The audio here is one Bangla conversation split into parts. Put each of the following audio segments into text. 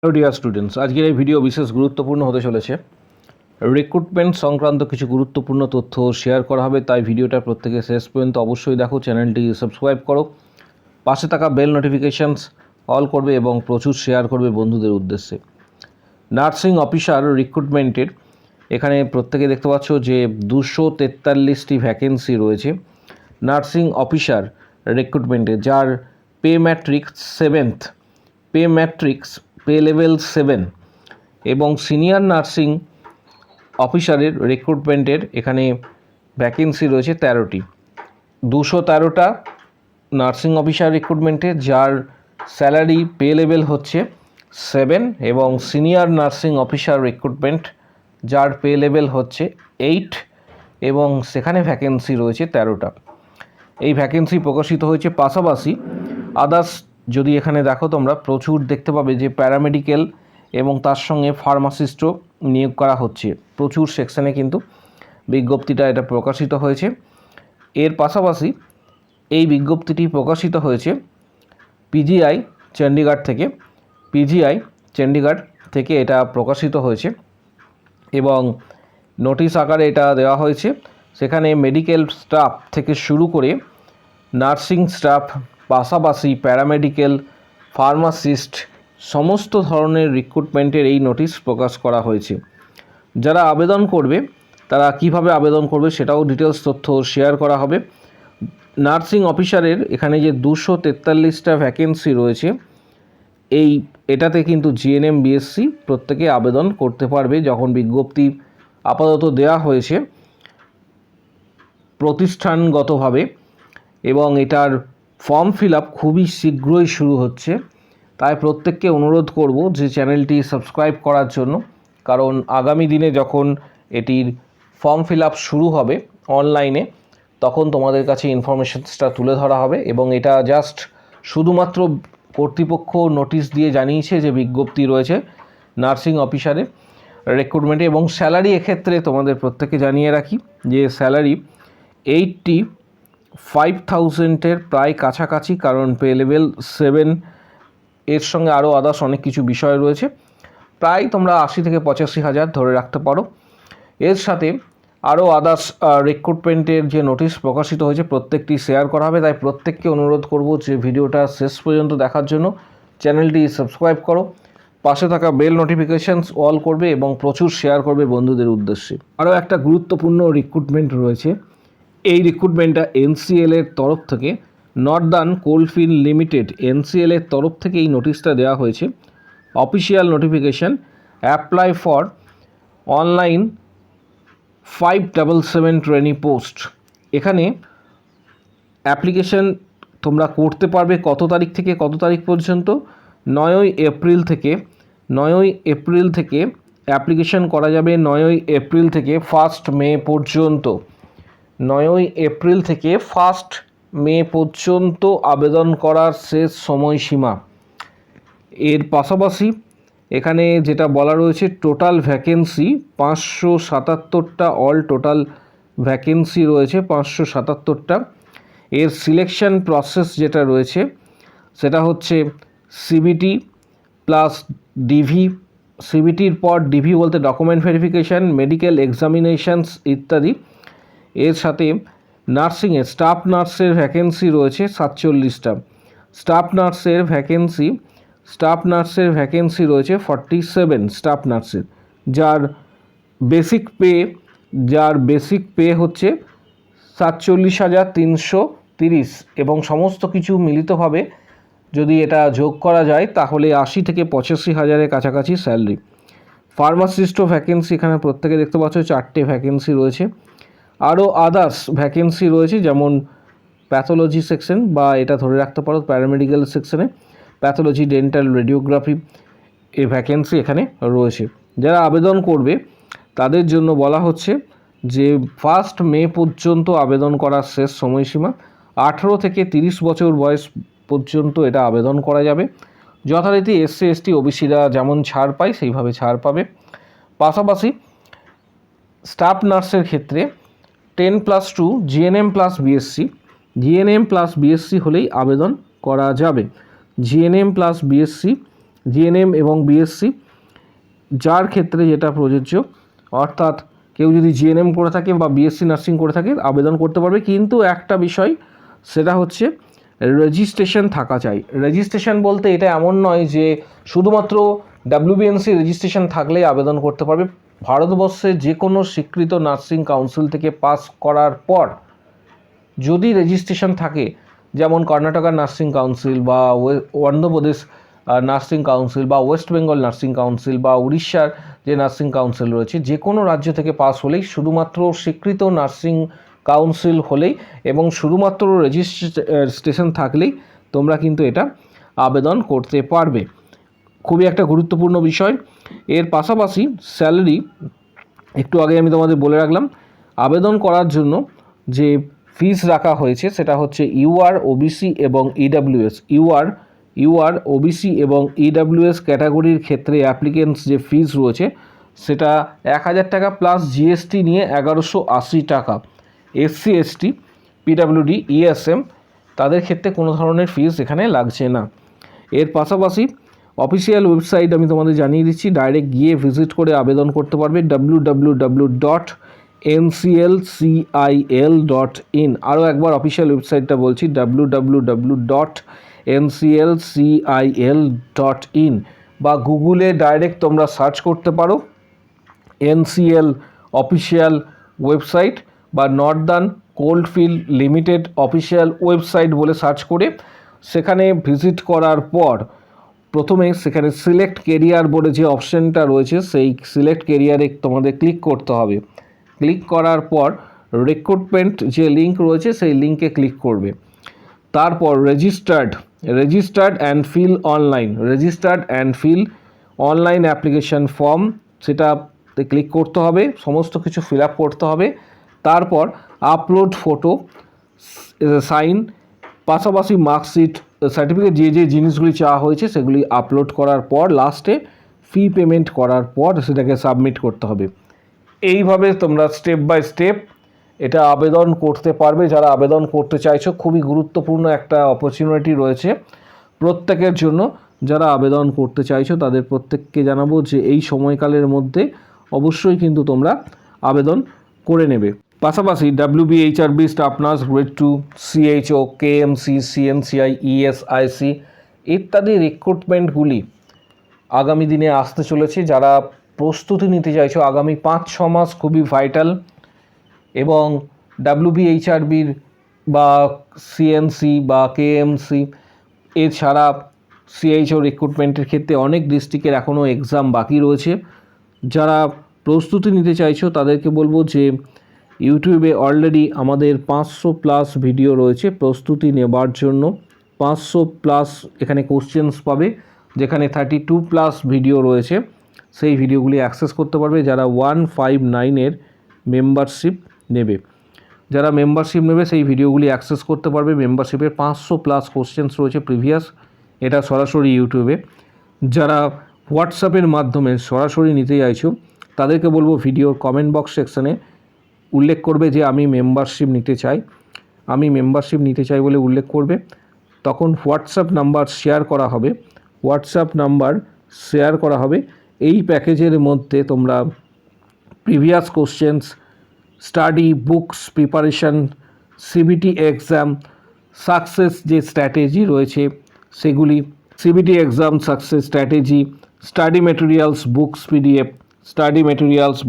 হ্যালো ডিয়ার স্টুডেন্টস, আজকের এই ভিডিও বিশেষ গুরুত্বপূর্ণ হতে চলেছে। রিক্রুটমেন্ট সংক্রান্ত কিছু গুরুত্বপূর্ণ তথ্য শেয়ার করা হবে, তাই ভিডিওটা প্রত্যেকে শেষ পর্যন্ত অবশ্যই দেখো। চ্যানেলটি সাবস্ক্রাইব করো, পাশে থাকা বেল নোটিফিকেশানস অল করবে এবং প্রচুর শেয়ার করবে বন্ধুদের উদ্দেশ্যে। নার্সিং অফিসার রিক্রুটমেন্টের এখানে প্রত্যেকে দেখতে পাচ্ছ যে 243টি ভ্যাকেন্সি রয়েছে নার্সিং অফিসার রিক্রুটমেন্টে, যার pay matrix 7th, pay level 7 এবং সিনিয়র নার্সিং অফিসারের রিক্রুটমেন্টের এখানে ভ্যাকেন্সি রয়েছে 13টি। 213টা নার্সিং অফিসার রিক্রুটমেন্টে, যার স্যালারি পে লেভেল হচ্ছে 7 এবং সিনিয়র নার্সিং অফিসার রিক্রুটমেন্ট যার পে লেভেল হচ্ছে 8 এবং সেখানে ভ্যাকেন্সি রয়েছে 13টা। এই ভ্যাকেন্সি প্রকাশিত হয়েছে। পাশাপাশি আদার্স যদি এখানে দেখো তোমরা প্রচুর দেখতে পাবে যে প্যারামেডিক্যাল এবং তার সঙ্গে ফার্মাসিস্টও নিয়োগ করা হচ্ছে। প্রচুর সেকশানে কিন্তু বিজ্ঞপ্তিটা এটা প্রকাশিত হয়েছে। এর পাশাপাশি এই বিজ্ঞপ্তিটি প্রকাশিত হয়েছে পিজিআই চণ্ডীগড় থেকে এটা প্রকাশিত হয়েছে এবং নোটিশ আকারে এটা দেওয়া হয়েছে। সেখানে মেডিকেল স্টাফ থেকে শুরু করে নার্সিং স্টাফ, পাশাপাশি প্যারামেডিক্যাল, ফার্মাসিস্ট সমস্ত ধরনের রিক্রুটমেন্টের এই নোটিশ প্রকাশ করা হয়েছে। যারা আবেদন করবে তারা কিভাবে আবেদন করবে সেটাও ডিটেলস তথ্য শেয়ার করা হবে। নার্সিং অফিসারের এখানে যে 243টা ভ্যাকেন্সি রয়েছে, এটাতে কিন্তু জিএনএম বিএসসি প্রত্যেকে আবেদন করতে পারবে। যখন বিজ্ঞপ্তি আপাতত দেওয়া হয়েছে প্রতিষ্ঠানগতভাবে এবং এটার ফর্ম ফিল আপ খুবই শীঘ্রই শুরু হচ্ছে, তাই প্রত্যেককে অনুরোধ করব যে চ্যানেলটি সাবস্ক্রাইব করার জন্য, কারণ আগামী দিনে যখন এটির ফর্ম ফিল আপ শুরু হবে অনলাইনে তখন তোমাদের কাছে ইনফরমেশনসটা তুলে ধরা হবে। এবং এটা জাস্ট শুধুমাত্র কর্তৃপক্ষ নোটিশ দিয়ে জানিয়েছে যে বিজ্ঞপ্তি রয়েছে নার্সিং অফিসারে রিক্রুটমেন্টে। এবং স্যালারি এক্ষেত্রে তোমাদের প্রত্যেকে জানিয়ে রাখি যে স্যালারি 85,000-এর প্রায় কাছাকাছি, কারণ পে লেভেল 7 এর সঙ্গে আরও আদার্স অনেক কিছু বিষয় রয়েছে। প্রায় তোমরা 80 থেকে 85,000 ধরে রাখতে পারো। এর সাথে আরও আদার্স রিক্রুটমেন্টের যে নোটিশ প্রকাশিত হয়েছে প্রত্যেকটি শেয়ার করা হবে, তাই প্রত্যেককে অনুরোধ করব যে ভিডিওটা শেষ পর্যন্ত দেখার জন্য। চ্যানেলটি সাবস্ক্রাইব করো, পাশে থাকা বেল নোটিফিকেশানস অল করবে এবং প্রচুর শেয়ার করবে বন্ধুদের উদ্দেশ্যে। আরও একটা গুরুত্বপূর্ণ রিক্রুটমেন্ট রয়েছে। এই রিক্রুটমেন্টটা এনসিএলের তরফ থেকে, নর্দার্ন কোলফিল্ড লিমিটেড এনসিএলের তরফ থেকে এই নোটিশটা দেওয়া হয়েছে। Official notification, apply for online 577 trainee post. এখানে অ্যাপ্লিকেশান তোমরা করতে পারবে কত তারিখ থেকে কত তারিখ পর্যন্ত? 9ই এপ্রিল থেকে অ্যাপ্লিকেশান করা যাবে। 9ই এপ্রিল থেকে 1 মে পর্যন্ত। 9ই এপ্রিল থেকে 1 মে পর্যন্ত আবেদন করার শেষ সময়সীমা। এর পাশাপাশি এখানে যেটা বলা রয়েছে, টোটাল ভ্যাকেন্সি 577টা, অল টোটাল ভ্যাকেন্সি রয়েছে 577টা। এর সিলেকশন প্রসেস যেটা রয়েছে সেটা হচ্ছে সিবিটি প্লাস ডিভি। সিবিটির পর ডিভি বলতে ডকুমেন্ট ভেরিফিকেশান, মেডিকেল এক্সামিনেশানস ইত্যাদি। এর সাথে নার্সিংয়ে স্টাফ নার্সের ভ্যাকেন্সি রয়েছে 47টা। স্টাফ নার্সের ভ্যাকেন্সি রয়েছে 47 স্টাফ নার্সের, যার বেসিক পে হচ্ছে 47,330 এবং সমস্ত কিছু মিলিতভাবে যদি এটা যোগ করা যায় তাহলে 80 থেকে 85,000-এর কাছাকাছি স্যালারি। ফার্মাসিস্টও ভ্যাকেন্সি এখানে প্রত্যেকে দেখতে পাচ্ছ 4টে ভ্যাকেন্সি রয়েছে। আরও আদার্স ভ্যাকেন্সি রয়েছে, যেমন প্যাথোলজি সেকশন, বা এটা ধরে রাখতে পারো প্যারামেডিক্যাল সেকশনে প্যাথোলজি, ডেন্টাল, রেডিওগ্রাফি এই ভ্যাকেন্সি এখানে রয়েছে। যারা আবেদন করবে তাদের জন্য বলা হচ্ছে যে 1 মে পর্যন্ত আবেদন করার শেষ সময়সীমা। 18 থেকে 30 বছর বয়স পর্যন্ত এটা আবেদন করা যাবে। যথারীতি এসসি এসটি ওবিসিরা যেমন ছাড় পায় সেইভাবে ছাড় পাবে। পাশাপাশি স্টাফ নার্সের ক্ষেত্রে 10+2 জিএনএম প্লাস বিএসসি হলেই আবেদন করা যাবে। জিএনএম প্লাস বিএসসি জিএনএম এবং বিএসসি, যার ক্ষেত্রে যেটা প্রযোজ্য, অর্থাৎ কেউ যদি জিএনএম করে থাকে বা বিএসসি নার্সিং করে থাকে আবেদন করতে পারবে, কিন্তু একটা বিষয় সেটা হচ্ছে রেজিস্ট্রেশন থাকা চাই। রেজিস্ট্রেশন বলতে এটা এমন নয় যে শুধুমাত্র ডাব্লিউবিএনসি রেজিস্ট্রেশন থাকলেই আবেদন করতে পারবে। ভারতবর্ষে যে কোনো স্বীকৃত নার্সিং কাউন্সিল থেকে পাস করার পর যদি রেজিস্ট্রেশন থাকে, যেমন কর্ণাটকার নার্সিং কাউন্সিল বা অন্ধ্রপ্রদেশ নার্সিং কাউন্সিল বা ওয়েস্ট বেঙ্গল নার্সিং কাউন্সিল বা উড়িষ্যার যে নার্সিং কাউন্সিল রয়েছে, যে কোনো রাজ্য থেকে পাস হলেই, শুধুমাত্র স্বীকৃত নার্সিং কাউন্সিল হলেই এবং শুধুমাত্র রেজিস্ট্রেশন থাকলেই তোমরা কিন্তু এটা আবেদন করতে পারবে। খুবই একটা গুরুত্বপূর্ণ বিষয়। এর পাশাপাশি স্যালারি একটু আগে আমি তোমাদের বলে রাখলাম। আবেদন করার জন্য যে ফিস রাখা হয়েছে সেটা হচ্ছে ইউআর, ওবিসি এবং ইডাব্লিউএস। ইউআর, ওবিসি এবং ইডাব্লিউএস ক্যাটাগরির ক্ষেত্রে অ্যাপ্লিকেন্টস যে ফিস রয়েছে সেটা 1000 টাকা প্লাস জিএসটি নিয়ে 1180 টাকা। এসসি, এসটি, পিডাব্লিউডি, ইএসএম তাদের ক্ষেত্রে কোনো ধরনের ফিস এখানে লাগছে না। এর পাশাপাশি অফিসিয়াল ওয়েবসাইট আমি তোমাদের জানিয়ে দিচ্ছি, ডাইরেক্ট গিয়ে ভিজিট করে আবেদন করতে পারবে www.nclcil.in। আরও একবার অফিসিয়াল ওয়েবসাইটটা বলছি, www.nclcil.in, বা গুগলে ডাইরেক্ট তোমরা সার্চ করতে পারো এনসিএল অফিসিয়াল ওয়েবসাইট বা Northern coalfield limited official website বলে সার্চ করে সেখানে ভিজিট করার পর প্রথমে সেখানে সিলেক্ট কেরিয়ার বলে যে অপশানটা রয়েছে সেই সিলেক্ট কেরিয়ারে তোমাদের ক্লিক করতে হবে। ক্লিক করার পর রিক্রুটমেন্ট যে লিঙ্ক রয়েছে সেই লিঙ্কে ক্লিক করবে। তারপর registered and fill online application form, সেটাতে ক্লিক করতে হবে, সমস্ত কিছু ফিল আপ করতে হবে। তারপর আপলোড ফটো, সাইন, পাশাপাশি মার্কশিট, সার্টিফিকেট, যে জিনিসগুলি চাওয়া হয়েছে সেগুলি আপলোড করার পর লাস্টে ফি পেমেন্ট করার পর সেটাকে সাবমিট করতে হবে। এইভাবে তোমরা স্টেপ বাই স্টেপ এটা আবেদন করতে পারবে। যারা আবেদন করতে চাইছো, খুবই গুরুত্বপূর্ণ একটা অপরচুনিটি রয়েছে প্রত্যেকের জন্য। যারা আবেদন করতে চাইছো তাদের প্রত্যেককে জানাবো যে এই সময়কালের মধ্যে অবশ্যই কিন্তু তোমরা আবেদন করে নেবে। পাশাপাশি WBHRB staff nurse grade 2, CHO, KMC, CNCI, ESIC ইত্যাদি রিক্রুটমেন্টগুলি আগামী দিনে আসতে চলেছে। যারা প্রস্তুতি নিতে চাইছো, আগামী 5-6 মাস খুবই ভাইটাল, এবং WBHRBর বা CNC বা KMC এছাড়া CHO রিক্রুটমেন্টের ক্ষেত্রে অনেক ডিস্ট্রিক্টের এখনও এক্সাম বাকি রয়েছে। যারা প্রস্তুতি নিতে চাইছো তাদেরকে বলবো যে ইউটিউবে অলরেডি আমাদের 500+ ভিডিও রয়েছে প্রস্তুতি নেবার জন্য। 500+ এখানে কোশ্চেন্স পাবে, যেখানে 32+ ভিডিও রয়েছে। সেই ভিডিওগুলি অ্যাক্সেস করতে পারবে যারা 159-এর মেম্বারশিপ নেবে। যারা মেম্বারশিপ নেবে সেই ভিডিওগুলি অ্যাক্সেস করতে পারবে। মেম্বারশিপের 500+ কোশ্চেন্স রয়েছে প্রিভিয়াস, এটা সরাসরি ইউটিউবে। যারা হোয়াটসঅ্যাপের মাধ্যমে সরাসরি নিতে চাইছো তাদেরকে বলবো ভিডিওর কমেন্ট বক্স সেকশানে উল্লেখ করবে যে আমি মেম্বারশিপ নিতে চাই বলে উল্লেখ করবে। তখন হোয়াটসঅ্যাপ নাম্বার শেয়ার করা হবে। এই প্যাকেজের মধ্যে তোমরা previous questions, study books preparation, CBT exam success যে স্ট্র্যাটেজি রয়েছে সেগুলি, CBT exam success strategy, study materials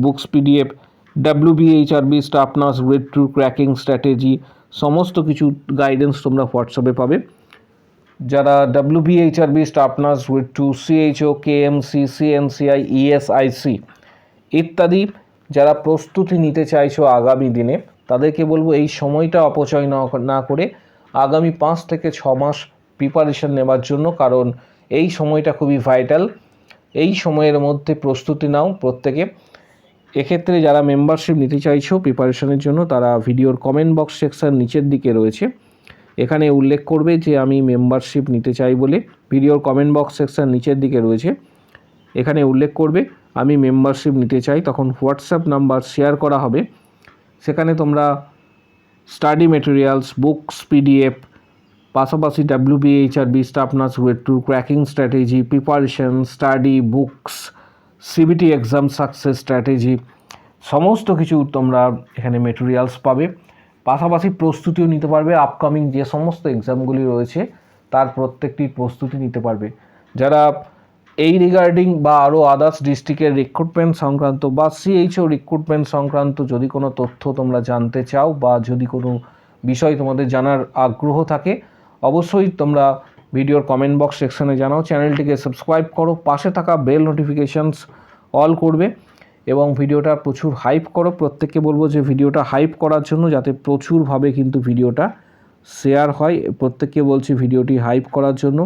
books PDF, WBHRB staff nurse grade 2 cracking strategy, সমস্ত কিছু গাইডেন্স তোমরা হোয়াটসঅ্যাপে পাবে। যারা WBHRB staff nurse grade 2, CHO, KMC, CNCI, ESIC ইত্যাদি যারা প্রস্তুতি নিতে চাইছো আগামী দিনে, তাদেরকে বলবো এই সময়টা অপচয় না করে আগামী 5 থেকে 6 মাস প্রিপারেশন নেবার জন্য, কারণ এই সময়টা খুবই ভাইটাল। এই সময়ের মধ্যে প্রস্তুতি নাও প্রত্যেকে। এক্ষেত্রে যারা মেম্বারশিপ নিতে চাইছো প্রিপারেশনের জন্য তারা ভিডিওর কমেন্ট বক্স সেকশন নিচের দিকে রয়েছে, এখানে উল্লেখ করবে যে আমি মেম্বারশিপ নিতে চাই বলে। ভিডিওর কমেন্ট বক্স সেকশন নিচের দিকে রয়েছে, এখানে উল্লেখ করবে আমি মেম্বারশিপ নিতে চাই। তখন হোয়াটসঅ্যাপ নাম্বার শেয়ার করা হবে, সেখানে তোমরা স্টাডি মেটেরিয়ালস, বুকস পিডিএফ, পাশাপাশি WBHRB staff nurse grade 2 cracking strategy, preparation, study, books, CBT exam success strategy, সমস্ত কিছু তোমরা এখানে মেটেরিয়ালস পাবে। পাশাপাশি প্রস্তুতিও নিতে পারবে, আপকামিং যে সমস্ত এক্সামগুলি রয়েছে তার প্রত্যেকটির প্রস্তুতি নিতে পারবে। যারা এই রিগার্ডিং বা আরও আদার্স ডিস্ট্রিক্টের রিক্রুটমেন্ট সংক্রান্ত বা CHO রিক্রুটমেন্ট সংক্রান্ত যদি কোনো তথ্য তোমরা জানতে চাও বা যদি কোনো বিষয় তোমাদের জানার আগ্রহ থাকে, অবশ্যই তোমরা ভিডিওর কমেন্ট বক্স সেকশনে জানাও। চ্যানেলটিকে সাবস্ক্রাইব করো, পাশে থাকা বেল নোটিফিকেশানস অল করবে এবং ভিডিওটা প্রচুর হাইপ করো। প্রত্যেককে বলবো যে ভিডিওটা হাইপ করার জন্য, যাতে প্রচুরভাবে কিন্তু ভিডিওটা শেয়ার হয়। প্রত্যেককে বলছি ভিডিওটি হাইপ করার জন্য,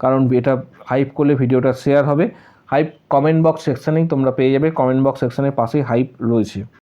কারণ এটা হাইপ করলে ভিডিওটা শেয়ার হবে। হাইপ কমেন্ট বক্স সেকশানেই তোমরা পেয়ে যাবে, কমেন্ট বক্স সেকশানের পাশেই হাইপ রয়েছে।